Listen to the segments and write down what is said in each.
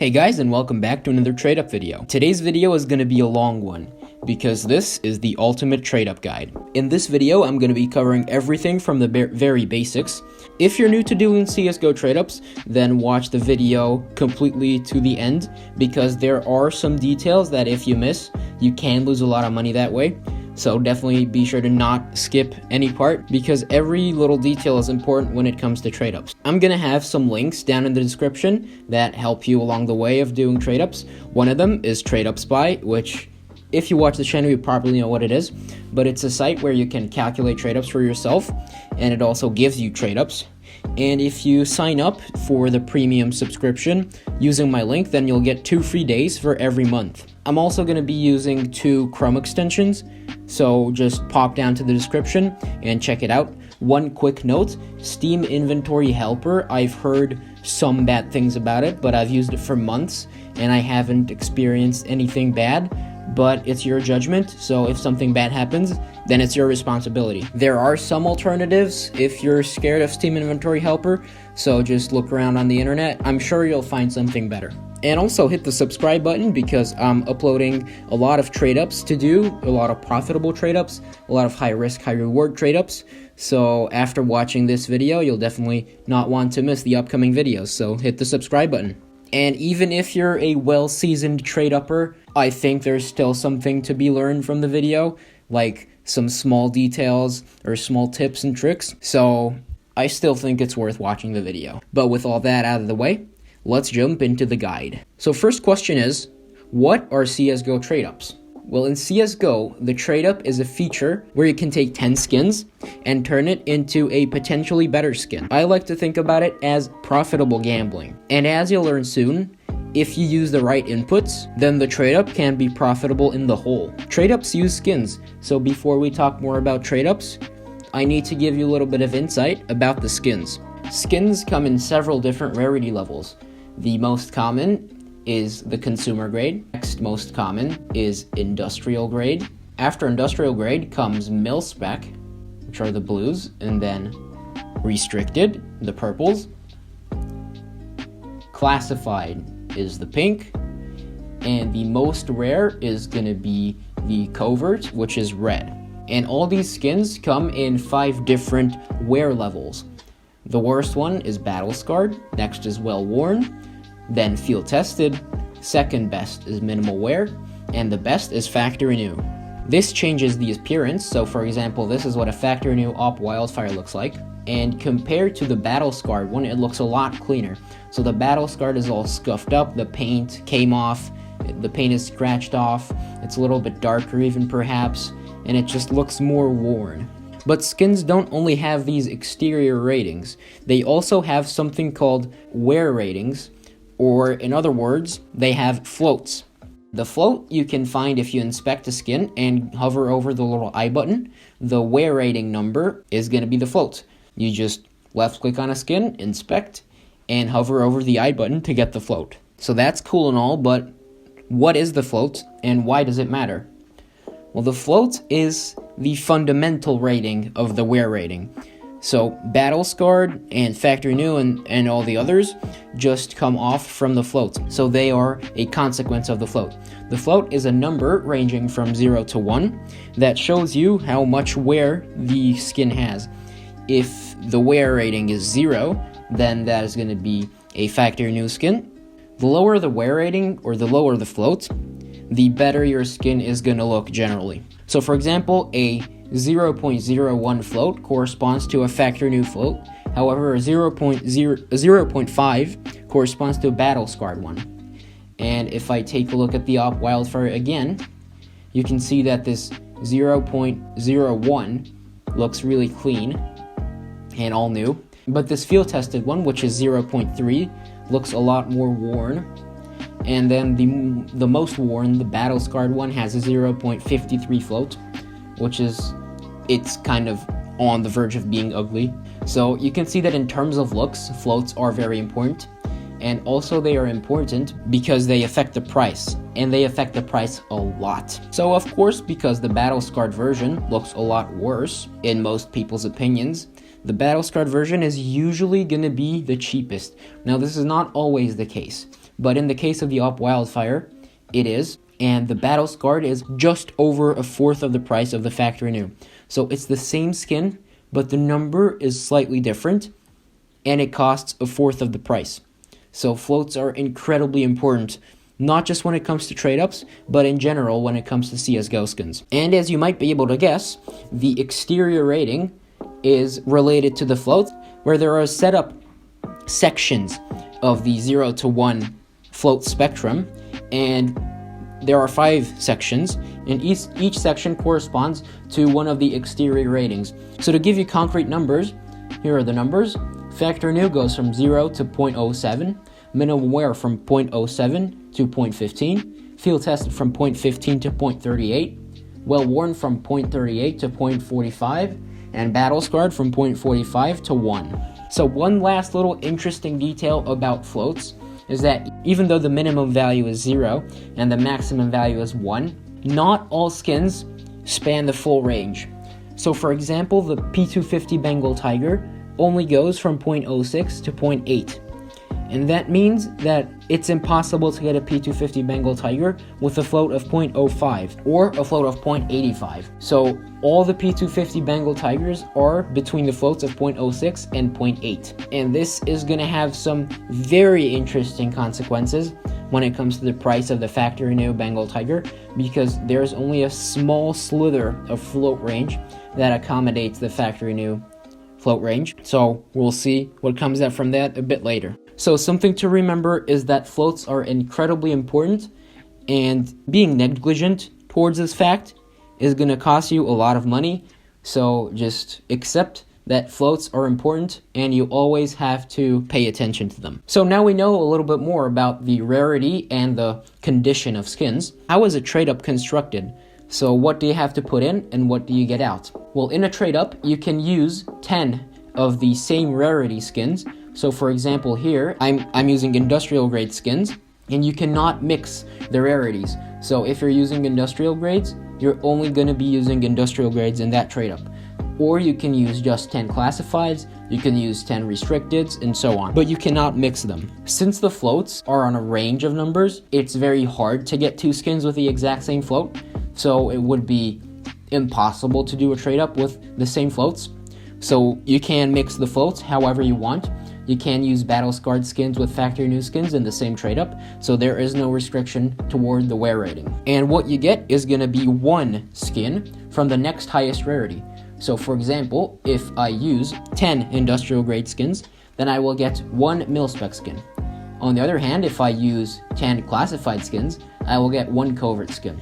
Hey guys, and welcome back to another trade up video. Today's video is going to be a long one because this is the ultimate trade up guide. In this video, I'm going to be covering everything from the very basics. If you're new to doing CSGO trade ups, then watch the video completely to the end because there are some details that if you miss, you can lose a lot of money that way. So definitely be sure to not skip any part because every little detail is important when it comes to trade ups. I'm gonna have some links down in the description that help you along the way of doing trade ups. One of them is TradeUpSpy, which if you watch the channel you probably know what it is, but it's a site where you can calculate trade ups for yourself, and it also gives you trade ups. And if you sign up for the premium subscription using my link, then you'll get 2 free days for every month. I'm also going to be using 2 Chrome extensions, so just pop down to the description and check it out. One quick note, Steam Inventory Helper, I've heard some bad things about it, but I've used it for months and I haven't experienced anything bad. But it's your judgment, so if something bad happens, then it's your responsibility. There are some alternatives if you're scared of Steam Inventory Helper, so just look around on the internet. I'm sure you'll find something better. And also hit the subscribe button because I'm uploading a lot of trade ups to do, a lot of profitable trade ups, a lot of high risk, high reward trade ups. So after watching this video, you'll definitely not want to miss the upcoming videos, so hit the subscribe button. And even if you're a well-seasoned trade-upper, I think there's still something to be learned from the video, like some small details or small tips and tricks, so I still think it's worth watching the video. But with all that out of the way, let's jump into the guide. So first question is, what are CSGO trade-ups? Well, in CSGO, the trade-up is a feature where you can take 10 skins and turn it into a potentially better skin. I like to think about it as profitable gambling. And as you'll learn soon, if you use the right inputs, then the trade-up can be profitable in the whole. Trade-ups use skins, so before we talk more about trade-ups, I need to give you a little bit of insight about the skins. Skins come in several different rarity levels. The most common is the consumer grade. Next most common is industrial grade. After industrial grade comes mil spec, which are the blues, and then restricted, the purples. Classified is the pink, and the most rare is gonna be the covert, which is red. And all these skins come in 5 different wear levels. The worst one is battle scarred, next is well worn, then field tested, second best is minimal wear, and the best is factory new. This changes the appearance, so for example, this is what a factory new Op Wildfire looks like, and compared to the battle scarred one, it looks a lot cleaner. So the battle scarred is all scuffed up, the paint came off, the paint is scratched off, it's a little bit darker even perhaps, and it just looks more worn. But skins don't only have these exterior ratings, they also have something called wear ratings, or in other words, they have floats. The float you can find if you inspect a skin and hover over the little I button. The wear rating number is going to be the float. You just left click on a skin, inspect, and hover over the I button to get the float. So that's cool and all, but what is the float and why does it matter? Well, the float is the fundamental rating of the wear rating. So battle scarred and factory new and all the others just come off from the float. So they are a consequence of the float. The float is a number ranging from 0 to 1 that shows you how much wear the skin has. If the wear rating is 0, then that is going to be a factory new skin. The lower the wear rating or the lower the float, the better your skin is going to look generally. So for example, a 0.01 float corresponds to a factory new float. However, a 0.5 corresponds to a battle scarred one. And if I take a look at the Op Wildfire again, you can see that this 0.01 looks really clean and all new. But this field tested one, which is 0.3, looks a lot more worn. And then the most worn, the battle scarred one, has a 0.53 float, which is, it's kind of on the verge of being ugly. So you can see that in terms of looks, floats are very important. And also they are important because they affect the price, and they affect the price a lot. So of course, because the battle scarred version looks a lot worse in most people's opinions, the battle scarred version is usually going to be the cheapest. Now this is not always the case, but in the case of the Op Wildfire, it is, and the Battle Scarred is just over a fourth of the price of the factory new. So it's the same skin, but the number is slightly different, and it costs a fourth of the price. So floats are incredibly important, not just when it comes to trade-ups, but in general when it comes to CSGO skins. And as you might be able to guess, the exterior rating is related to the float, where there are set up sections of the 0 to 1 float spectrum, and there are 5 sections, and each section corresponds to one of the exterior ratings. So to give you concrete numbers, here are the numbers. Factory new goes from 0 to 0.07, minimum wear from 0.07 to 0.15, field tested from 0.15 to 0.38, well worn from 0.38 to 0.45, and battle scarred from 0.45 to 1. So one last little interesting detail about floats is that even though the minimum value is 0 and the maximum value is 1, not all skins span the full range. So for example, the P250 Bengal Tiger only goes from 0.06 to 0.8. And that means that it's impossible to get a P250 Bengal Tiger with a float of 0.05 or a float of 0.85. So all the P250 Bengal Tigers are between the floats of 0.06 and 0.8. And this is going to have some very interesting consequences when it comes to the price of the factory new Bengal Tiger, because there's only a small slither of float range that accommodates the factory new float range. So we'll see what comes out from that a bit later. So something to remember is that floats are incredibly important, and being negligent towards this fact is going to cost you a lot of money. So just accept that floats are important, and you always have to pay attention to them. So now we know a little bit more about the rarity and the condition of skins. How is a trade-up constructed? So what do you have to put in, and what do you get out? Well, in a trade-up, you can use 10 of the same rarity skins. So for example here, I'm using industrial grade skins, and you cannot mix the rarities. So if you're using industrial grades, you're only going to be using industrial grades in that trade-up. Or you can use just 10 classifieds, you can use 10 restricteds, and so on. But you cannot mix them. Since the floats are on a range of numbers, it's very hard to get 2 skins with the exact same float. So it would be impossible to do a trade-up with the same floats. So you can mix the floats however you want. You can use battle scarred skins with factory new skins in the same trade-up, so there is no restriction toward the wear rating. And what you get is going to be 1 skin from the next highest rarity. So for example, if I use 10 industrial grade skins, then I will get 1 mil-spec skin. On the other hand, if I use 10 classified skins, I will get 1 covert skin.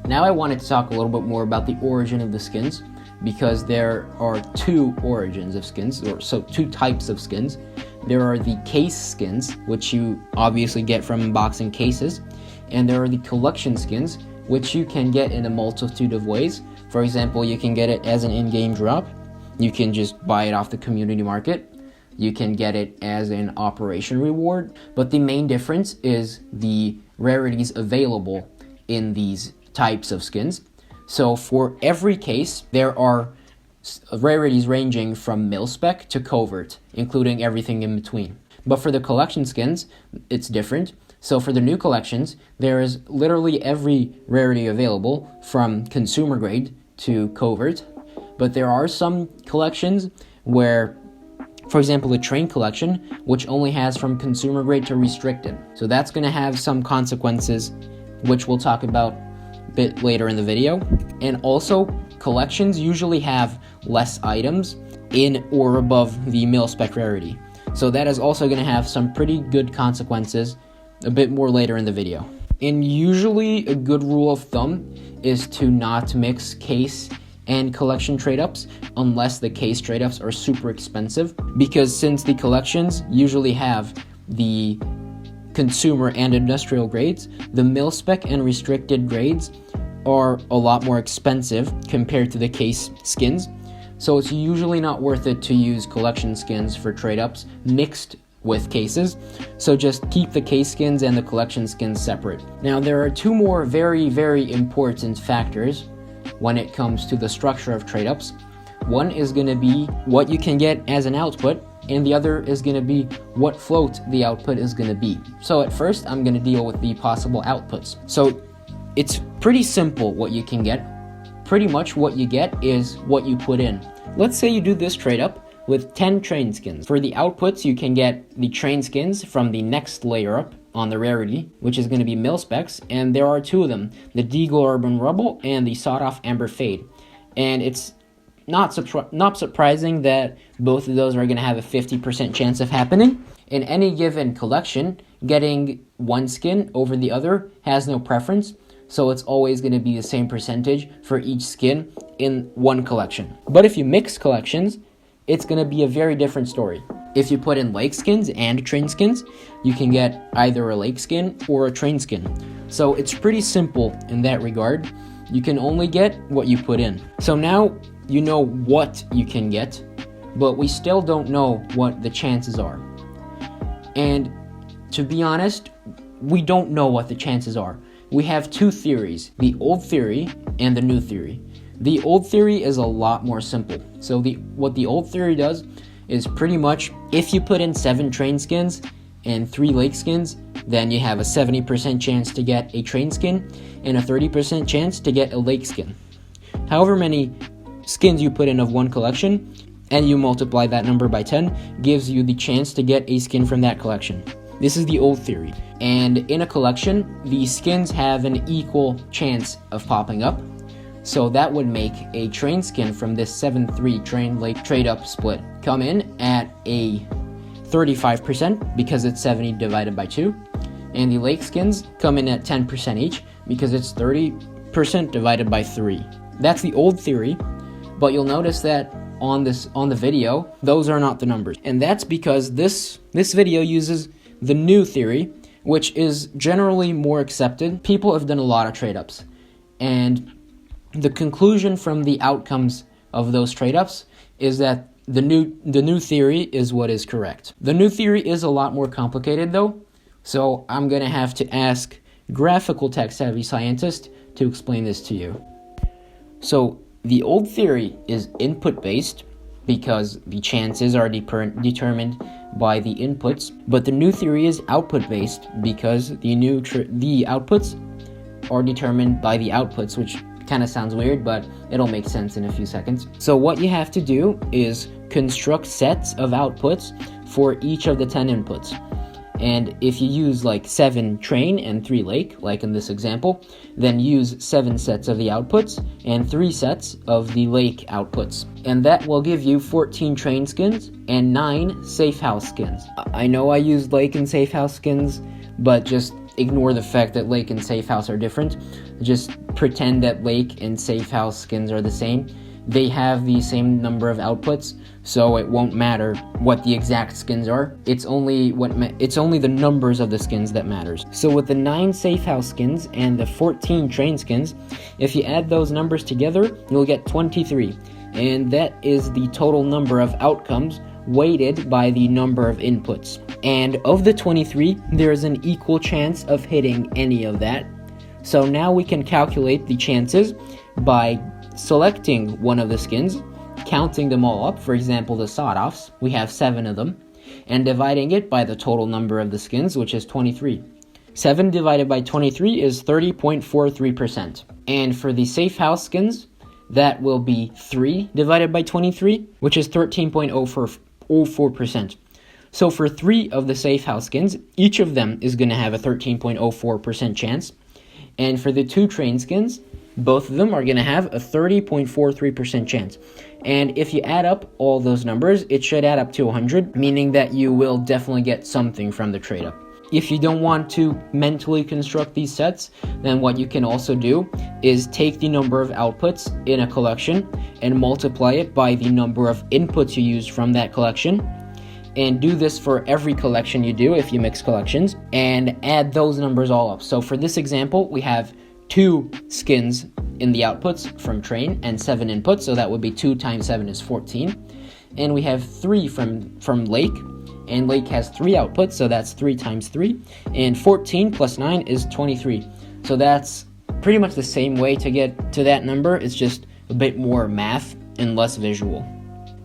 Now I wanted to talk a little bit more about the origin of the skins, because there are 2 origins of skins, or so 2 types of skins. There are the case skins, which you obviously get from unboxing cases, and there are the collection skins, which you can get in a multitude of ways. For example, you can get it as an in-game drop, you can just buy it off the community market, you can get it as an operation reward, but the main difference is the rarities available in these types of skins. So for every case, there are rarities ranging from mil-spec to covert, including everything in between. But for the collection skins, it's different. So for the new collections, there is literally every rarity available from consumer grade to covert. But there are some collections where, for example, the train collection, which only has from consumer grade to restricted. So that's going to have some consequences, which we'll talk about a bit later in the video. And also, collections usually have less items in or above the mil-spec rarity. So that is also going to have some pretty good consequences a bit more later in the video. And usually a good rule of thumb is to not mix case and collection trade-ups unless the case trade-ups are super expensive, because since the collections usually have the consumer and industrial grades, the mil-spec and restricted grades are a lot more expensive compared to the case skins. So it's usually not worth it to use collection skins for trade-ups mixed with cases. So just keep the case skins and the collection skins separate. Now there are 2 more very, very important factors when it comes to the structure of trade-ups. One is going to be what you can get as an output, and the other is going to be what float the output is going to be. So at first, I'm going to deal with the possible outputs. So it's pretty simple what you can get. Pretty much what you get is what you put in. Let's say you do this trade up with 10 train skins. For the outputs, you can get the train skins from the next layer up on the rarity, which is going to be mil specs, and there are two of them, the Deagle Urban Rubble and the Sawed Off Amber Fade. And it's not surprising that both of those are going to have a 50% chance of happening. In any given collection, getting one skin over the other has no preference, so it's always going to be the same percentage for each skin in one collection. But if you mix collections, it's going to be a very different story. If you put in lake skins and train skins, you can get either a lake skin or a train skin. So it's pretty simple in that regard. You can only get what you put in. So now you know what you can get, but we still don't know what the chances are. And to be honest, we don't know what the chances are. We have two theories, the old theory and the new theory. The old theory is a lot more simple. So what the old theory does is pretty much if you put in 7 train skins and 3 lake skins, then you have a 70% chance to get a train skin and a 30% chance to get a lake skin. However many skins you put in of one collection and you multiply that number by 10 gives you the chance to get a skin from that collection. This is the old theory. And in a collection, the skins have an equal chance of popping up. So that would make a train skin from this 7-3 train lake trade up split come in at a 35% because it's 70 divided by 2. And the lake skins come in at 10% each because it's 30% divided by 3. That's the old theory, but you'll notice that on the video, those are not the numbers. And that's because this video uses the new theory, which is generally more accepted. People have done a lot of trade-ups, and the conclusion from the outcomes of those trade-ups is that the new theory is what is correct. The new theory is a lot more complicated though, so I'm gonna have to ask graphical tech-savvy scientist to explain this to you. So the old theory is input-based because the chances are determined by the inputs, but the new theory is output-based because the outputs are determined by the outputs, which kind of sounds weird, but it'll make sense in a few seconds. So what you have to do is construct sets of outputs for each of the 10 inputs. And if you use like 7 train and 3 lake, like in this example, then use 7 sets of the outputs and 3 sets of the lake outputs. And that will give you 14 train skins and 9 safe house skins. I know I used lake and safe house skins, but just ignore the fact that lake and safe house are different. Just pretend that lake and safe house skins are the same. They have the same number of outputs, so it won't matter what the exact skins are. It's only the numbers of the skins that matters. So with the 9 safe house skins and the 14 train skins, if you add those numbers together, you'll get 23. And that is the total number of outcomes weighted by the number of inputs. And of the 23, there is an equal chance of hitting any of that. So now we can calculate the chances by selecting one of the skins, counting them all up, for example the sawed-offs, we have 7 of them, and dividing it by the total number of the skins, which is 23. 7 divided by 23 is 30.43%. And for the safe house skins, that will be 3 divided by 23, which is 13.04%. So for 3 of the safe house skins, each of them is going to have a 13.04% chance. And for the 2 train skins, both of them are going to have a 30.43% chance. And if you add up all those numbers, it should add up to 100, meaning that you will definitely get something from the trade-up. If you don't want to mentally construct these sets, then what you can also do is take the number of outputs in a collection and multiply it by the number of inputs you used from that collection. And do this for every collection you do if you mix collections, and add those numbers all up. So for this example, we have 2 skins in the outputs from train and 7 inputs, so that would be 2 times 7 is 14. And we have 3 from lake, and lake has 3 outputs, so that's 3 times 3. And 14 plus 9 is 23. So that's pretty much the same way to get to that number. It's just a bit more math and less visual.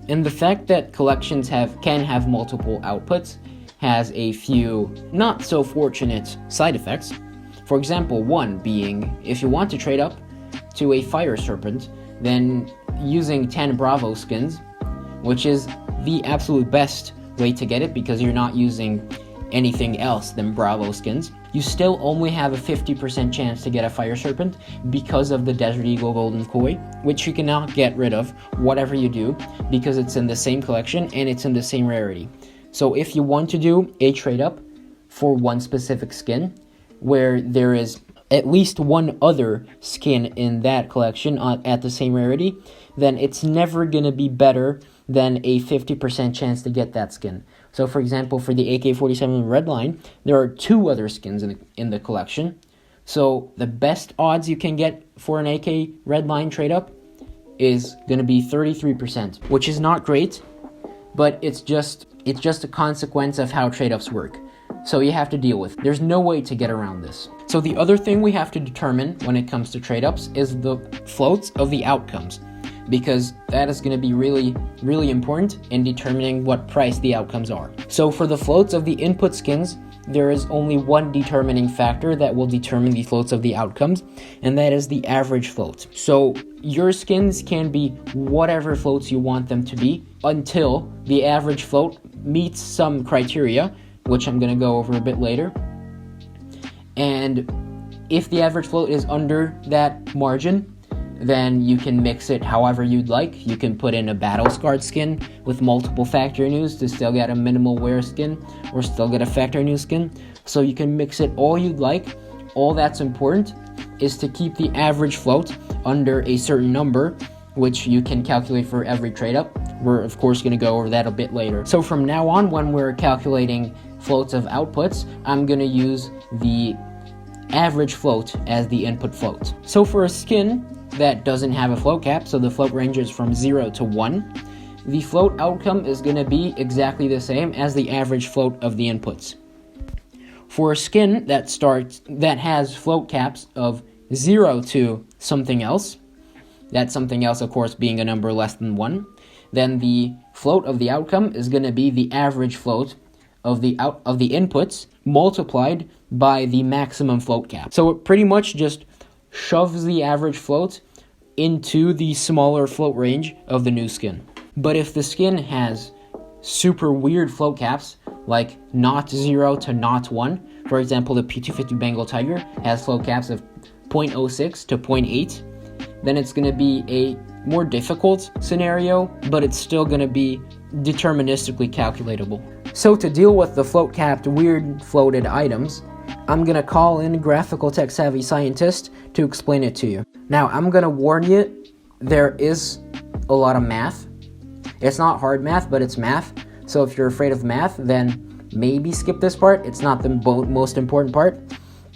And the fact that collections can have multiple outputs has a few not so fortunate side effects. For example, one being, if you want to trade up to a Fire Serpent, then using 10 Bravo skins, which is the absolute best way to get it because you're not using anything else than Bravo skins, you still only have a 50% chance to get a Fire Serpent because of the Desert Eagle Golden Koi, which you cannot get rid of whatever you do because it's in the same collection and it's in the same rarity. So if you want to do a trade up for one specific skin where there is at least one other skin in that collection at the same rarity, then it's never going to be better than a 50% chance to get that skin. So for example, for the AK-47 Redline, there are 2 other skins in the collection. So the best odds you can get for an AK Redline trade up is going to be 33%, which is not great, but it's just a consequence of how trade ups work. So you have to deal with it. There's no way to get around this. So the other thing we have to determine when it comes to trade ups is the floats of the outcomes, because that is going to be really, really important in determining what price the outcomes are. So for the floats of the input skins, there is only one determining factor that will determine the floats of the outcomes, and that is the average float. So your skins can be whatever floats you want them to be until the average float meets some criteria, which I'm going to go over a bit later. And if the average float is under that margin, then you can mix it however you'd like. You can put in a battle scarred skin with multiple factory news to still get a minimal wear skin or still get a factory news skin. So you can mix it all you'd like. All that's important is to keep the average float under a certain number, which you can calculate for every trade up. We're of course going to go over that a bit later. So from now on, when we're calculating floats of outputs, I'm going to use the average float as the input float. So for a skin that doesn't have a float cap, so the float ranges from 0 to 1, the float outcome is going to be exactly the same as the average float of the inputs. For a skin that has float caps of 0 to something else, that something else of course being a number less than 1, then the float of the outcome is going to be the average float of the inputs multiplied by the maximum float cap. So it pretty much just shoves the average float into the smaller float range of the new skin. But if the skin has super weird float caps, like not 0 to not 1, for example, the P250 Bengal Tiger has float caps of 0.06 to 0.8, then it's going to be a more difficult scenario, but it's still going to be deterministically calculatable. So to deal with the float capped weird floated items, I'm going to call in a graphical tech savvy scientist to explain it to you. Now, I'm going to warn you, there is a lot of math. It's not hard math, but it's math. So if you're afraid of math, then maybe skip this part. It's not the most important part,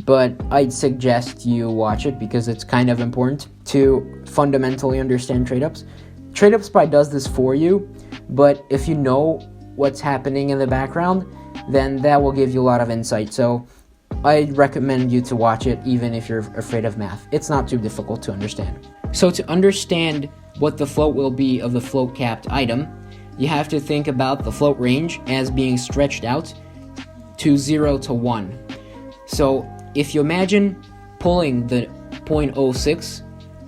but I'd suggest you watch it because it's kind of important to fundamentally understand trade-ups. TradeUpSpy does this for you, but if you know what's happening in the background, then that will give you a lot of insight. So I'd recommend you to watch it even if you're afraid of math. It's not too difficult to understand. So to understand what the float will be of the float capped item, you have to think about the float range as being stretched out to 0 to 1. So if you imagine pulling the 0.06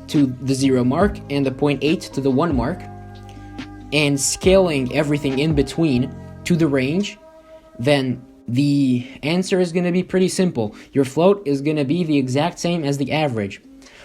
to the 0 mark and the 0.8 to the 1 mark and scaling everything in between to the range, then the answer is going to be pretty simple. Your float is going to be the exact same as the average.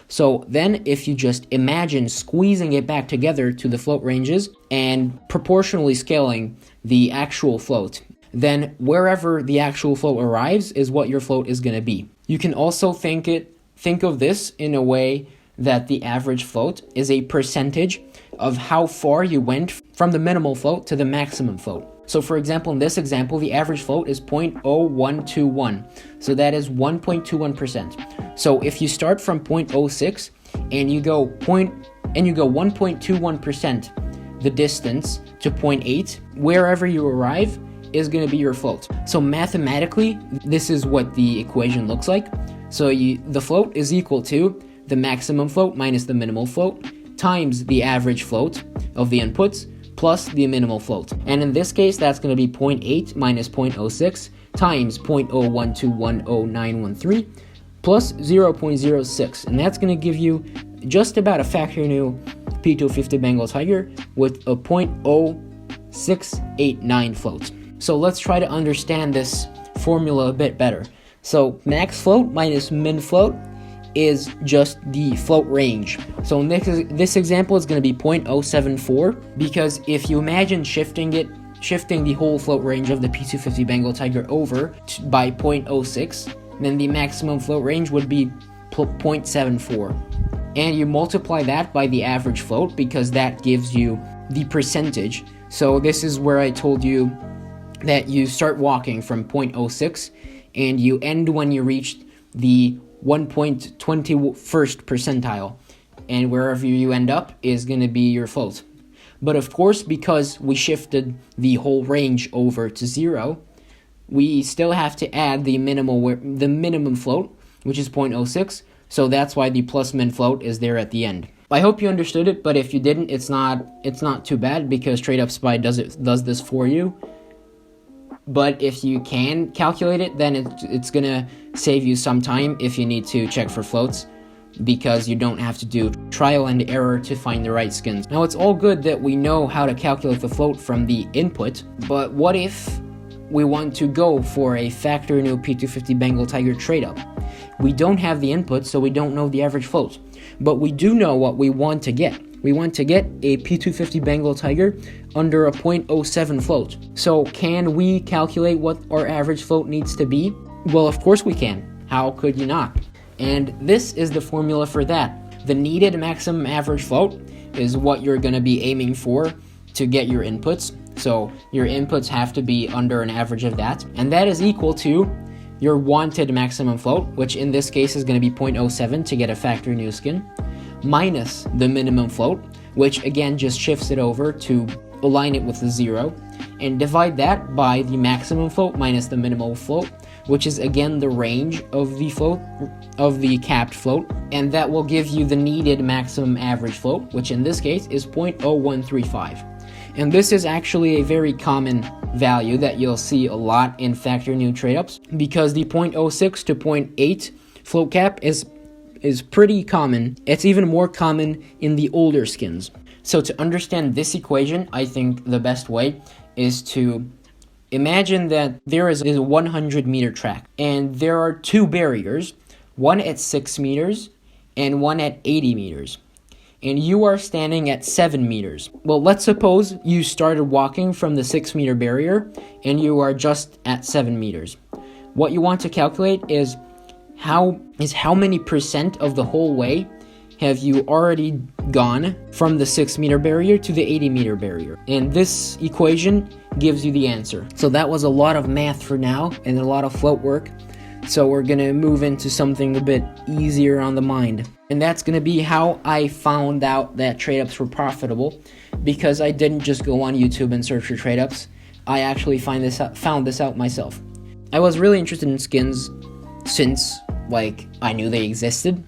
So then if you just imagine squeezing it back together to the float ranges and proportionally scaling the actual float, then wherever the actual float arrives is what your float is going to be. You can also think of this in a way that the average float is a percentage of how far you went from the minimal float to the maximum float. So for example, in this example, the average float is 0.0121. So that is 1.21%. So if you start from 0.06 and you go 1.21% the distance to 0.8, wherever you arrive is going to be your float. So mathematically, this is what the equation looks like. So the float is equal to the maximum float minus the minimal float times the average float of the inputs plus the minimal float. And in this case, that's going to be 0.8 minus 0.06 times 0.012100913 plus 0.06. And that's going to give you just about a factory new P250 Bengal Tiger with a 0.0689 float. So let's try to understand this formula a bit better. So max float minus min float is just the float range. So in this example, it's going to be 0.074, because if you imagine shifting the whole float range of the P250 Bengal Tiger over by 0.06, then the maximum float range would be 0.74. And you multiply that by the average float, because that gives you the percentage. So this is where I told you that you start walking from 0.06 and you end when you reach the 1.21st percentile, and wherever you end up is going to be your float. But of course, because we shifted the whole range over to 0, we still have to add the minimum float, which is 0.06, so that's why the plus min float is there at the end. I hope you understood it, but if you didn't, it's not too bad, because TradeUpSpy does this for you. But if you can calculate it, then it's gonna save you some time if you need to check for floats, because you don't have to do trial and error to find the right skins. Now, it's all good that we know how to calculate the float from the input, but what if we want to go for a factory new P250 Bengal Tiger trade up? We don't have the input, so we don't know the average float, but we do know what we want to get. We want to get a P250 Bengal Tiger under a 0.07 float. So can we calculate what our average float needs to be? Well, of course we can. How could you not? And this is the formula for that. The needed maximum average float is what you're going to be aiming for to get your inputs. So your inputs have to be under an average of that. And that is equal to your wanted maximum float, which in this case is going to be 0.07 to get a factory new skin, minus the minimum float, which again just shifts it over to align it with the 0, and divide that by the maximum float minus the minimal float, which is again the range of the float, of the capped float, and that will give you the needed maximum average float, which in this case is 0.0135. And this is actually a very common value that you'll see a lot in factory new trade-ups, because the 0.06 to 0.8 float cap is pretty common. It's even more common in the older skins. So to understand this equation, I think the best way is to imagine that there is a 100 meter track, and there are two barriers, one at 6 meters and one at 80 meters. And you are standing at 7 meters. Well, let's suppose you started walking from the 6 meter barrier and you are just at 7 meters. What you want to calculate is how many percent of the whole way have you already gone from the 6 meter barrier to the 80 meter barrier. And this equation gives you the answer. So that was a lot of math for now and a lot of float work. So we're going to move into something a bit easier on the mind. And that's going to be how I found out that trade-ups were profitable, because I didn't just go on YouTube and search for trade-ups. I actually found this out myself. I was really interested in skins since, I knew they existed.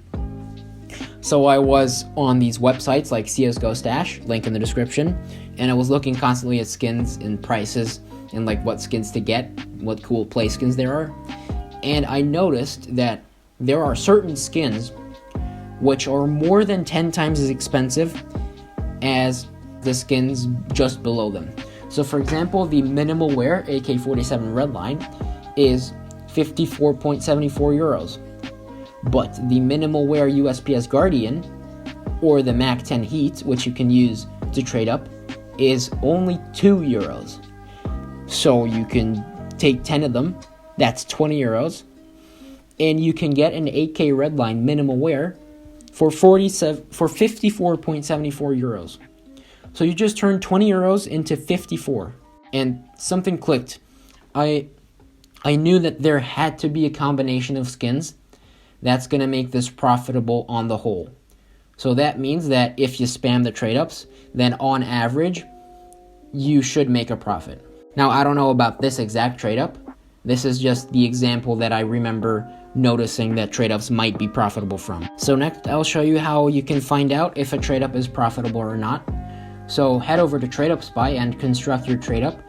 So I was on these websites like CSGO Stash, link in the description, and I was looking constantly at skins and prices and what skins to get, what cool play skins there are. And I noticed that there are certain skins which are more than 10 times as expensive as the skins just below them. So for example, the minimal wear AK-47 Redline is 54.74 euros. But the minimal wear USPS Guardian, or the Mac 10 Heat, which you can use to trade up, is only 2 euros. So you can take 10 of them, that's 20 euros, and you can get an 8K Redline minimal wear for 54.74 euros. So you just turned 20 euros into 54, and something clicked. I knew that there had to be a combination of skins that's going to make this profitable on the whole. So that means that if you spam the trade-ups, then on average, you should make a profit. Now, I don't know about this exact trade-up. This is just the example that I remember noticing that trade-ups might be profitable from. So next, I'll show you how you can find out if a trade-up is profitable or not. So head over to TradeUpSpy and construct your trade up.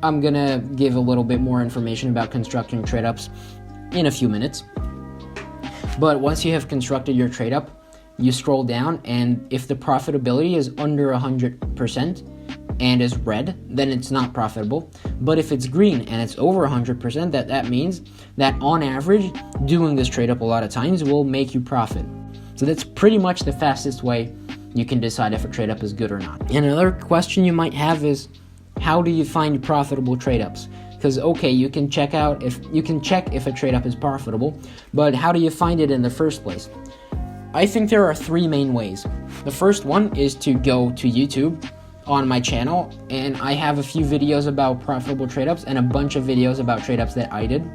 I'm gonna give a little bit more information about constructing trade ups in a few minutes. But once you have constructed your trade up, you scroll down, and if the profitability is under 100% and is red, then it's not profitable. But if it's green and it's over 100%, that means that on average, doing this trade up a lot of times will make you profit. So that's pretty much the fastest way you can decide if a trade up is good or not. And another question you might have is, how do you find profitable trade ups? Because okay, you can check if a trade up is profitable, but how do you find it in the first place? I think there are three main ways. The first one is to go to YouTube on my channel, and I have a few videos about profitable trade ups and a bunch of videos about trade ups that I did.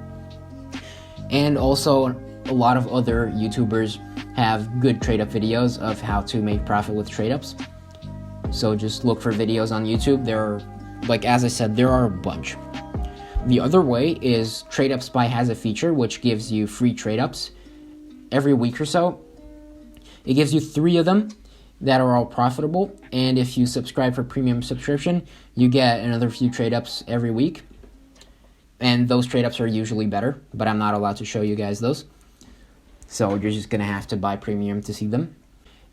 And also a lot of other YouTubers have good trade up videos of how to make profit with trade ups. So just look for videos on YouTube. There are, like as I said, there are a bunch. The other way is TradeUpSpy has a feature which gives you free trade ups every week or so. It gives you 3 of them that are all profitable, and if you subscribe for premium subscription, you get another few trade ups every week. And those trade ups are usually better, but I'm not allowed to show you guys those. So you're just gonna have to buy premium to see them.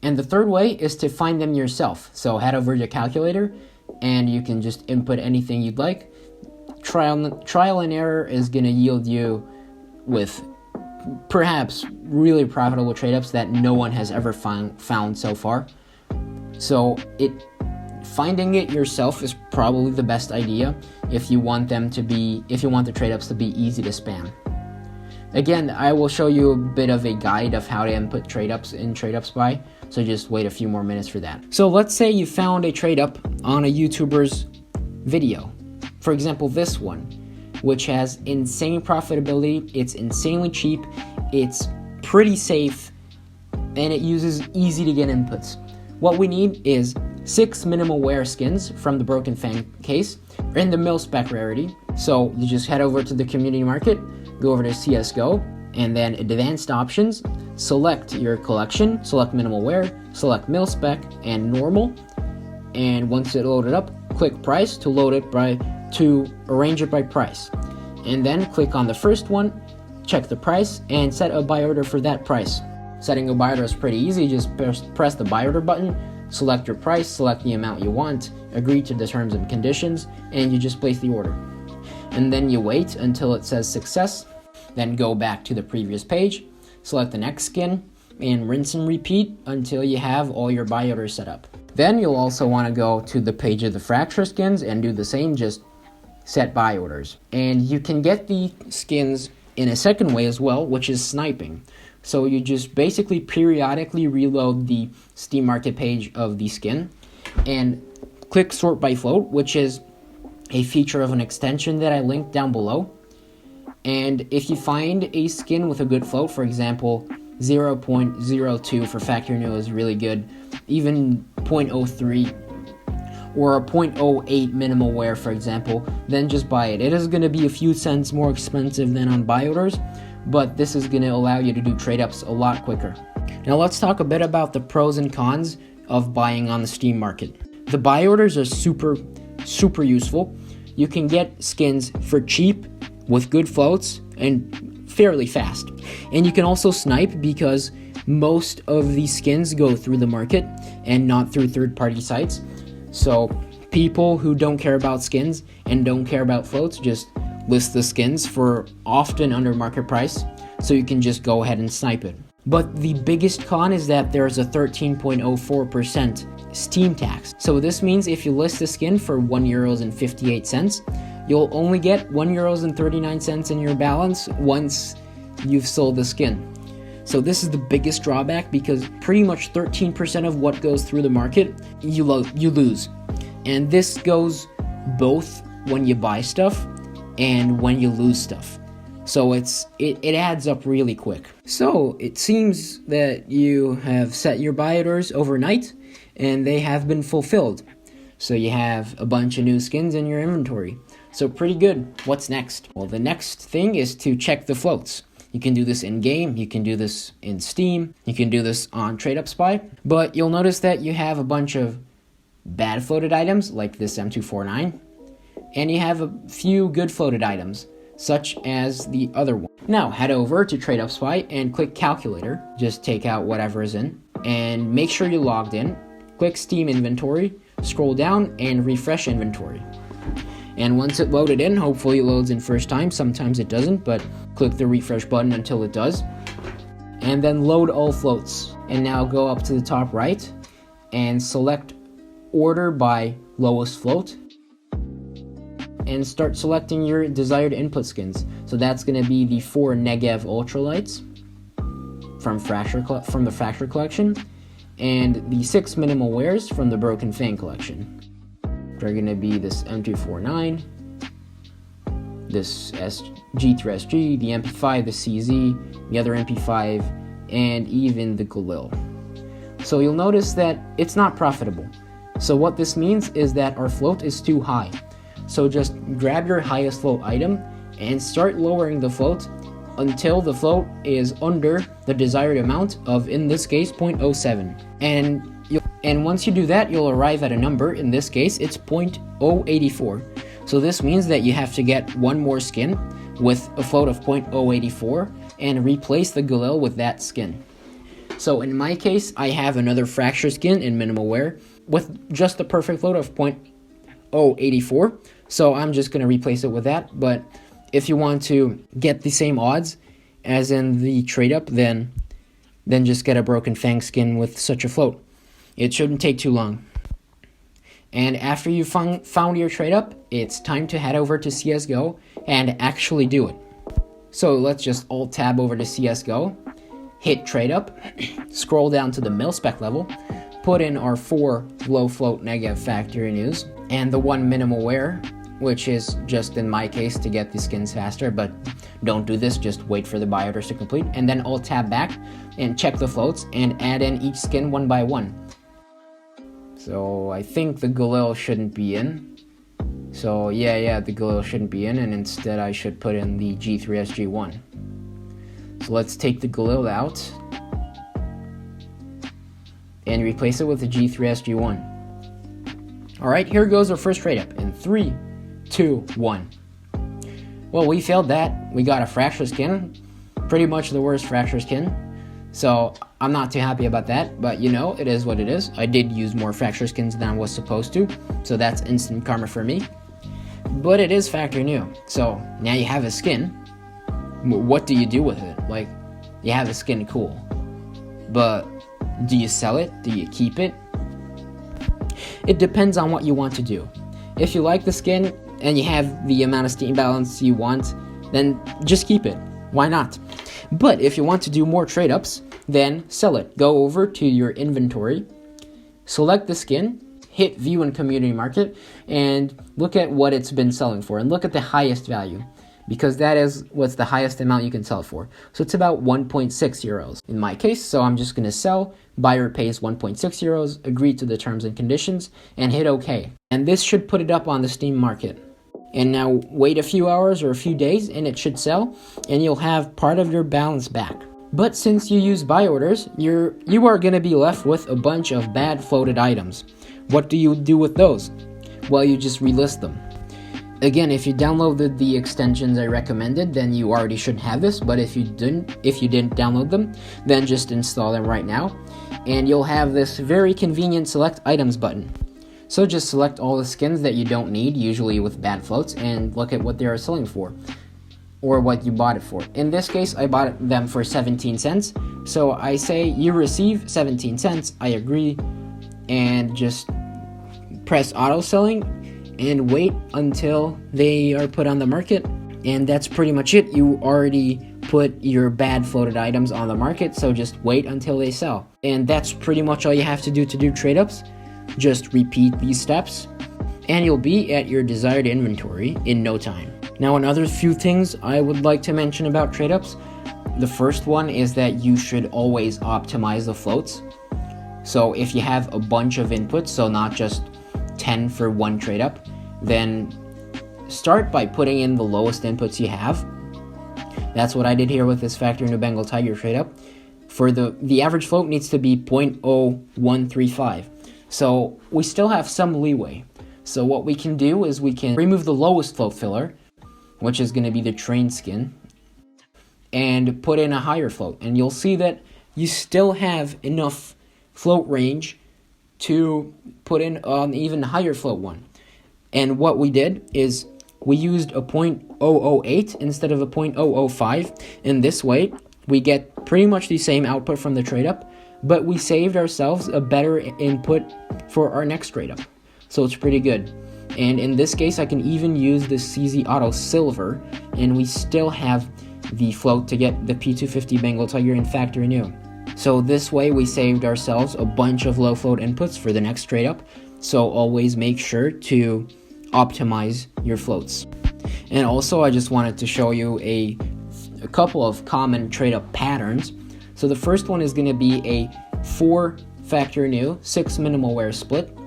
And the third way is to find them yourself. So head over to your calculator and you can just input anything you'd like. Trial and error is gonna yield you with perhaps really profitable trade ups that no one has ever found so far. So finding it yourself is probably the best idea if you want the trade ups to be easy to spam. Again, I will show you a bit of a guide of how to input trade ups in TradeUpSpy, so just wait a few more minutes for that. So let's say you found a trade up on a YouTuber's video. For example, this one, which has insane profitability, it's insanely cheap, it's pretty safe, and it uses easy to get inputs. What we need is 6 minimal wear skins from the Broken Fang case in the mil spec rarity. So you just head over to the community market, go over to CSGO, and then advanced options, select your collection, select minimal wear, select mil spec and normal, and once it loaded up, click price to arrange it by price. And then click on the first one, check the price, and set a buy order for that price. Setting a buy order is pretty easy. Just press the buy order button, select your price, select the amount you want, agree to the terms and conditions, and you just place the order. And then you wait until it says success, then go back to the previous page, select the next skin, and rinse and repeat until you have all your buy orders set up. Then you'll also want to go to the page of the fracture skins and do the same, just set buy orders. And you can get the skins in a second way as well, which is sniping. So you just basically periodically reload the Steam Market page of the skin and click sort by float, which is a feature of an extension that I linked down below. And if you find a skin with a good float, for example, 0.02 for Factory New is really good, even 0.03 or a 0.08 minimal wear, for example, then just buy it. It is going to be a few cents more expensive than on buy orders, but this is going to allow you to do trade ups a lot quicker. Now let's talk a bit about the pros and cons of buying on the Steam Market. The buy orders are super useful. You can get skins for cheap with good floats and fairly fast. And you can also snipe because most of these skins go through the market and not through third-party sites. So people who don't care about skins and don't care about floats just list the skins for often under market price, so you can just go ahead and snipe it. But the biggest con is that there's a 13.04% Steam tax. So this means if you list a skin for €1.58, you'll only get €1.39 in your balance once you've sold the skin. So this is the biggest drawback, because pretty much 13% of what goes through the market, you lose. And this goes both when you buy stuff and when you lose stuff. So it adds up really quick. So it seems that you have set your buy orders overnight and they have been fulfilled. So you have a bunch of new skins in your inventory. So pretty good. What's next? Well, the next thing is to check the floats. You can do this in-game, you can do this in Steam, you can do this on TradeUpSpy, but you'll notice that you have a bunch of bad floated items like this M249, and you have a few good floated items such as the other one. Now head over to TradeUpSpy and click calculator. Just take out whatever is in and make sure you're logged in. Click Steam inventory, scroll down and refresh inventory. And once it loaded in, hopefully it loads in first time, sometimes it doesn't, but click the refresh button until it does. And then load all floats. And now go up to the top right and select order by lowest float and start selecting your desired input skins. So that's going to be the 4 Negev ultralights from the Fracture collection and the 6 minimal wares from the Broken Fang collection. They're going to be this M249, this G3SG, the MP5, the CZ, the other MP5, and even the Galil. So you'll notice that it's not profitable. So what this means is that our float is too high. So just grab your highest float item and start lowering the float until the float is under the desired amount of, in this case, 0.07. And once you do that, you'll arrive at a number. In this case, it's 0.084. So this means that you have to get one more skin with a float of 0.084 and replace the Galil with that skin. So in my case, I have another Fracture skin in minimal wear with just the perfect float of 0.084. So I'm just going to replace it with that. But if you want to get the same odds as in the trade up, then just get a Broken Fang skin with such a float. It shouldn't take too long. And after you've found your trade up, it's time to head over to CSGO and actually do it. So let's just alt tab over to CSGO, hit trade up, scroll down to the mil spec level, put in our 4 low float Negev factory news and the 1 minimal wear, which is just in my case to get the skins faster, but don't do this, just wait for the buy orders to complete, and then alt tab back and check the floats and add in each skin one by one. So I think the Galil shouldn't be in. So yeah, the Galil shouldn't be in, and instead I should put in the G3SG1. So let's take the Galil out and replace it with the G3SG1. Alright, here goes our first trade up in 3, 2, 1. Well, we failed that. We got a Fracture skin, pretty much the worst Fracture skin. So I'm not too happy about that, but you know, it is what it is. I did use more Fracture skins than I was supposed to, so that's instant karma for me. But it is factory new, so now you have a skin. What do you do with it? Like, you have a skin, cool. But do you sell it? Do you keep it? It depends on what you want to do. If you like the skin and you have the amount of Steam balance you want, then just keep it. Why not? But if you want to do more trade ups, then sell it. Go over to your inventory, select the skin, hit view in community market, and look at what it's been selling for, and look at the highest value, because that is what's the highest amount you can sell it for. So it's about 1.6 euros in my case, so I'm just going to sell. Buyer pays 1.6 euros, agree to the terms and conditions, and hit OK. And this should put it up on the Steam market. And now wait a few hours or a few days and it should sell, and you'll have part of your balance back. But since you use buy orders, you are going to be left with a bunch of bad floated items. What do you do with those? Well, you just relist them. Again, if you downloaded the extensions I recommended, then you already should have this, but if you didn't download them, then just install them right now, and you'll have this very convenient select items button. So just select all the skins that you don't need, usually with bad floats, and look at what they are selling for, or what you bought it for. In this case, I bought them for 17 cents, so I say you receive 17 cents, I agree, and just press auto selling and wait until they are put on the market. And that's pretty much it. You already put your bad floated items on the market, so just wait until they sell. And that's pretty much all you have to do trade ups. Just repeat these steps and you'll be at your desired inventory in no time. Now, another few things I would like to mention about trade ups. The first one is that you should always optimize the floats. So if you have a bunch of inputs, so not just 10 for one trade up, then start by putting in the lowest inputs you have. That's what I did here with this Factory New Bengal Tiger trade up. For the average float needs to be 0.0135. So we still have some leeway. So what we can do is we can remove the lowest float filler, which is going to be the train skin, and put in a higher float. And you'll see that you still have enough float range to put in an even higher float one. And what we did is we used a 0.008 instead of a 0.005. In this way, we get pretty much the same output from the trade up, but we saved ourselves a better input for our next trade up. So it's pretty good. And in this case, I can even use the CZ Auto Silver, and we still have the float to get the P250 Bengal Tiger in factory new. So this way, we saved ourselves a bunch of low float inputs for the next trade up. So always make sure to optimize your floats. And also, I just wanted to show you a couple of common trade up patterns. So the first one is going to be a 4 factory new, 6 minimal wear split.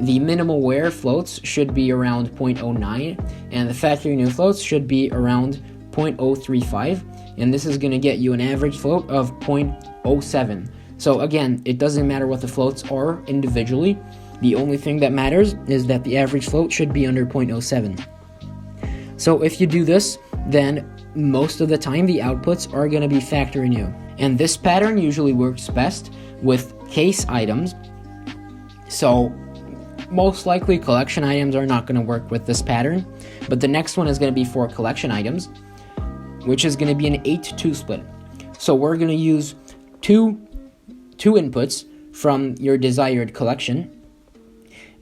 The minimal wear floats should be around 0.09, and the factory new floats should be around 0.035, and this is going to get you an average float of 0.07. So again, it doesn't matter what the floats are individually. The only thing that matters is that the average float should be under 0.07. So if you do this, then most of the time the outputs are going to be factory new. And this pattern usually works best with case items. So most likely collection items are not going to work with this pattern, but the next one is going to be for collection items, which is going to be an 8-2 split. So we're going to use two inputs from your desired collection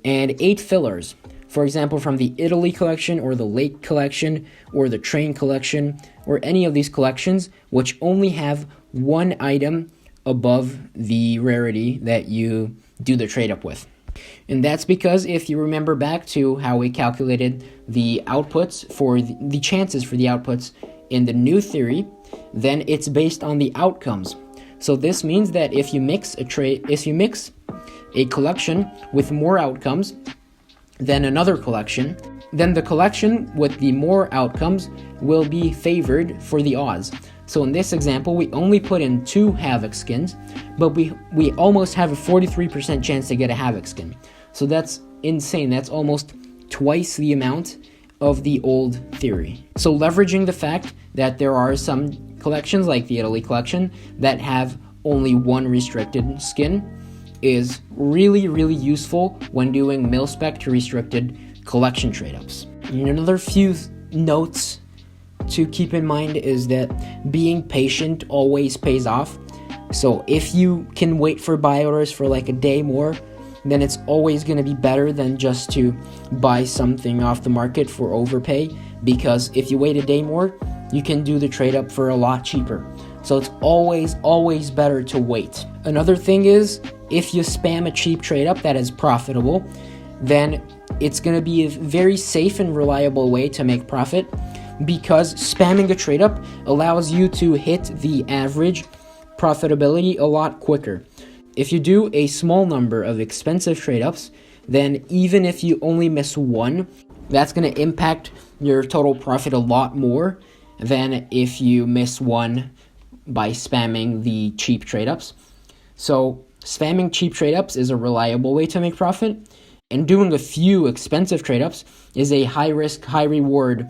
and 8 fillers. For example, from the Italy collection or the Lake collection or the Train collection or any of these collections which only have one item above the rarity that you do the trade up with. And that's because if you remember back to how we calculated the outputs for the chances for the outputs in the new theory, then it's based on the outcomes. So this means that if you mix a collection with more outcomes than another collection, then the collection with the more outcomes will be favored for the odds. So in this example, we only put in 2 Havoc skins, but we almost have a 43% chance to get a Havoc skin. So that's insane. That's almost twice the amount of the old theory. So leveraging the fact that there are some collections like the Italy collection that have only one restricted skin is really, really useful when doing mil-spec to restricted collection trade-ups. And another few notes to keep in mind is that being patient always pays off. So if you can wait for buy orders for like a day more, then it's always going to be better than just to buy something off the market for overpay, because if you wait a day more, you can do the trade up for a lot cheaper. So it's always better to wait. Another thing is, if you spam a cheap trade up that is profitable, then it's going to be a very safe and reliable way to make profit, because spamming a trade up allows you to hit the average profitability a lot quicker. If you do a small number of expensive trade ups, then even if you only miss one, that's going to impact your total profit a lot more than if you miss one by spamming the cheap trade ups. So spamming cheap trade ups is a reliable way to make profit, and doing a few expensive trade ups is a high risk, high reward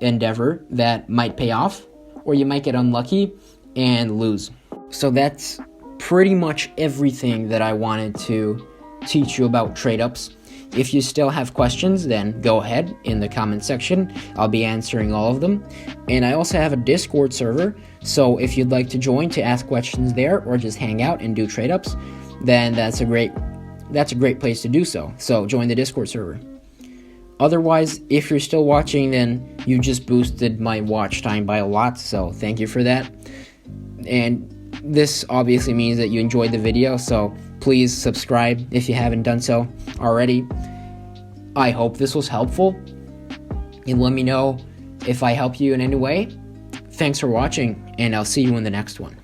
endeavor that might pay off, or you might get unlucky and lose. So that's pretty much everything that I wanted to teach you about trade ups. If you still have questions, then go ahead in the comment section. I'll be answering all of them. And I also have a Discord server, so if you'd like to join to ask questions there or just hang out and do trade ups, then that's a great place to do so. So join the Discord server. Otherwise, if you're still watching, then you just boosted my watch time by a lot, so thank you for that. And this obviously means that you enjoyed the video, so please subscribe if you haven't done so already. I hope this was helpful, and let me know if I help you in any way. Thanks for watching, and I'll see you in the next one.